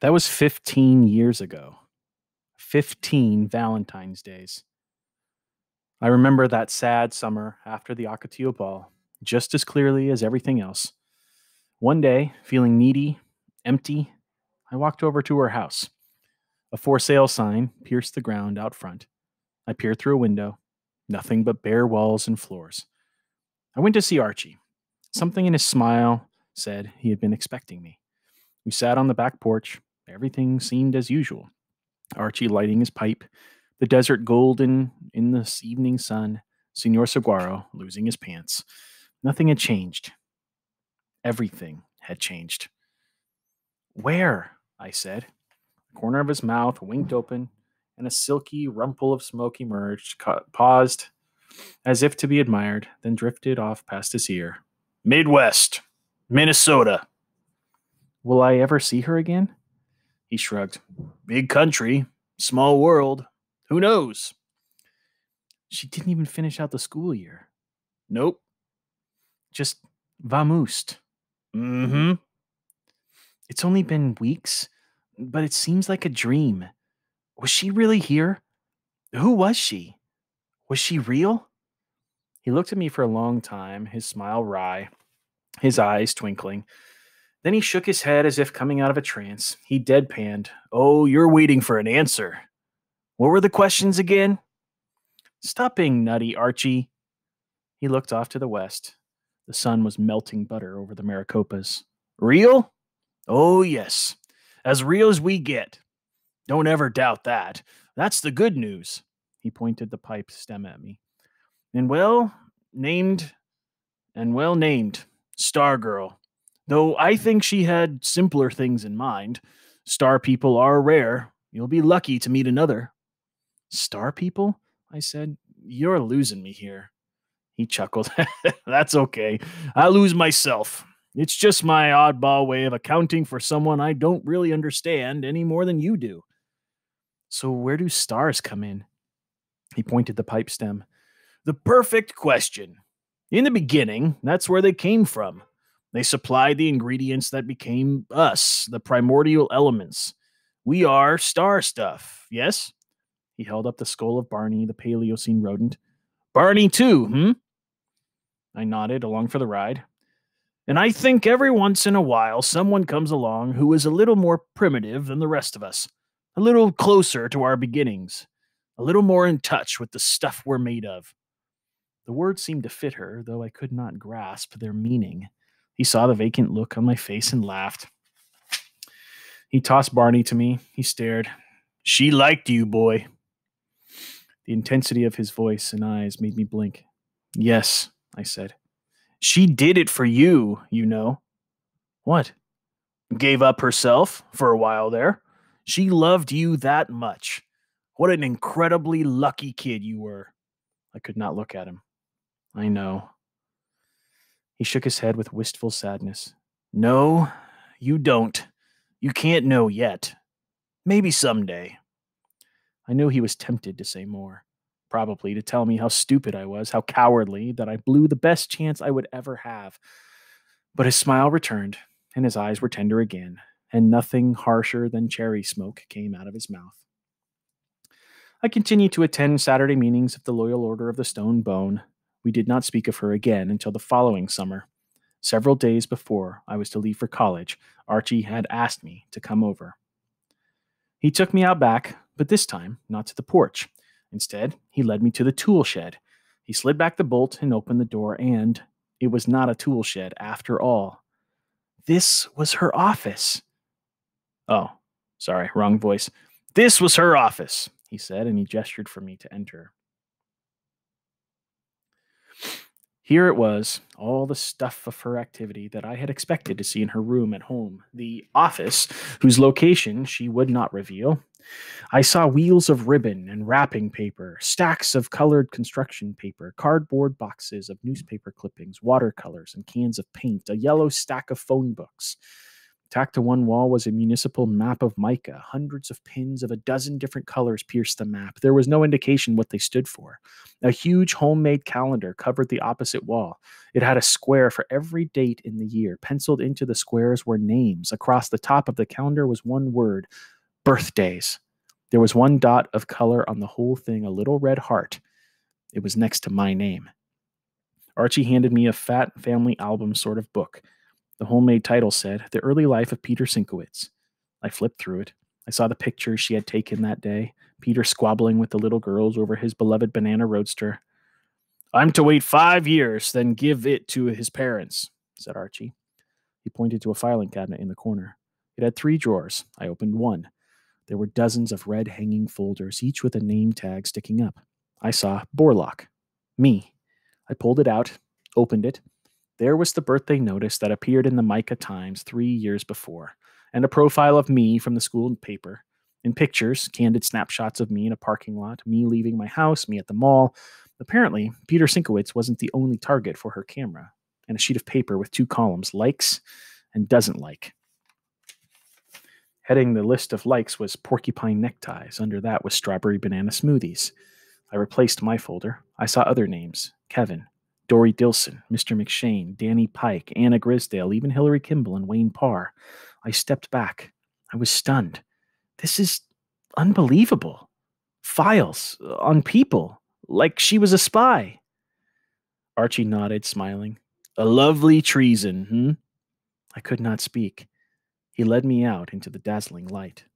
That was 15 years ago. 15 Valentine's Days. I remember that sad summer after the Ocotillo Ball just as clearly as everything else. One day, feeling needy, empty, I walked over to her house. A for sale sign pierced the ground out front. I peered through a window. Nothing but bare walls and floors. I went to see Archie. Something in his smile said he had been expecting me. We sat on the back porch. Everything seemed as usual. Archie lighting his pipe, the desert golden in the evening sun, Senor Saguaro losing his pants. Nothing had changed. Everything had changed. Where? I said. The corner of his mouth winked open, and a silky rumple of smoke emerged, paused, as if to be admired, then drifted off past his ear. Midwest, Minnesota. Will I ever see her again? He shrugged. Big country, small world. Who knows? She didn't even finish out the school year. Nope. Just vamoosed. Mm-hmm. It's only been weeks, but it seems like a dream. Was she really here? Who was she? Was she real? He looked at me for a long time, his smile wry, his eyes twinkling. Then he shook his head as if coming out of a trance. He deadpanned. Oh, you're waiting for an answer. What were the questions again? Stop being nutty, Archie. He looked off to the west. The sun was melting butter over the Maricopas. Real? Oh, yes. As real as we get. Don't ever doubt that. That's the good news. He pointed the pipe stem at me. And well named, Stargirl. Though I think she had simpler things in mind. Star people are rare. You'll be lucky to meet another. Star people? I said. You're losing me here. He chuckled. That's okay. I lose myself. It's just my oddball way of accounting for someone I don't really understand any more than you do. So where do stars come in? He pointed the pipe stem. The perfect question. In the beginning, that's where they came from. They supplied the ingredients that became us, the primordial elements. We are star stuff, yes? He held up the skull of Barney, the Paleocene rodent. Barney too, I nodded, along for the ride. And I think every once in a while someone comes along who is a little more primitive than the rest of us, a little closer to our beginnings, a little more in touch with the stuff we're made of. The words seemed to fit her, though I could not grasp their meaning. He saw the vacant look on my face and laughed. He tossed Barney to me. He stared. She liked you, boy. The intensity of his voice and eyes made me blink. Yes, I said. She did it for you, you know. What? Gave up herself for a while there. She loved you that much. What an incredibly lucky kid you were. I could not look at him. I know. He shook his head with wistful sadness. No, you don't. You can't know yet. Maybe someday. I knew he was tempted to say more. Probably to tell me how stupid I was, how cowardly, that I blew the best chance I would ever have. But his smile returned, and his eyes were tender again, and nothing harsher than cherry smoke came out of his mouth. I continued to attend Saturday meetings of the Loyal Order of the Stone Bone. We did not speak of her again until the following summer. Several days before I was to leave for college, Archie had asked me to come over. He took me out back, but this time not to the porch. Instead, he led me to the tool shed. He slid back the bolt and opened the door, and it was not a tool shed after all. This was her office. Oh, sorry, wrong voice. This was her office, he said, and he gestured for me to enter. Here it was, all the stuff of her activity that I had expected to see in her room at home. The office, whose location she would not reveal. I saw wheels of ribbon and wrapping paper, stacks of colored construction paper, cardboard boxes of newspaper clippings, watercolors and cans of paint, a yellow stack of phone books. Tacked to one wall was a municipal map of mica. Hundreds of pins of a dozen different colors pierced the map. There was no indication what they stood for. A huge homemade calendar covered the opposite wall. It had a square for every date in the year. Penciled into the squares were names. Across the top of the calendar was one word: birthdays. There was one dot of color on the whole thing, a little red heart. It was next to my name. Archie handed me a fat family album sort of book. The homemade title said, The Early Life of Peter Sinkowitz. I flipped through it. I saw the pictures she had taken that day, Peter squabbling with the little girls over his beloved banana roadster. I'm to wait 5 years, then give it to his parents, said Archie. He pointed to a filing cabinet in the corner. It had 3 drawers. I opened one. There were dozens of red hanging folders, each with a name tag sticking up. I saw Borlock. Me. I pulled it out, opened it. There was the birthday notice that appeared in the Micah Times 3 years before, and a profile of me from the school paper. In pictures, candid snapshots of me in a parking lot, me leaving my house, me at the mall. Apparently, Peter Sinkowitz wasn't the only target for her camera, and a sheet of paper with 2 columns, likes and doesn't like. Heading the list of likes was porcupine neckties. Under that was strawberry banana smoothies. I replaced my folder. I saw other names: Kevin, Dory Dilson, Mr. McShane, Danny Pike, Anna Grisdale, even Hillary Kimball and Wayne Parr. I stepped back. I was stunned. This is unbelievable. Files on people, like she was a spy. Archie nodded, smiling. A lovely treason, I could not speak. He led me out into the dazzling light.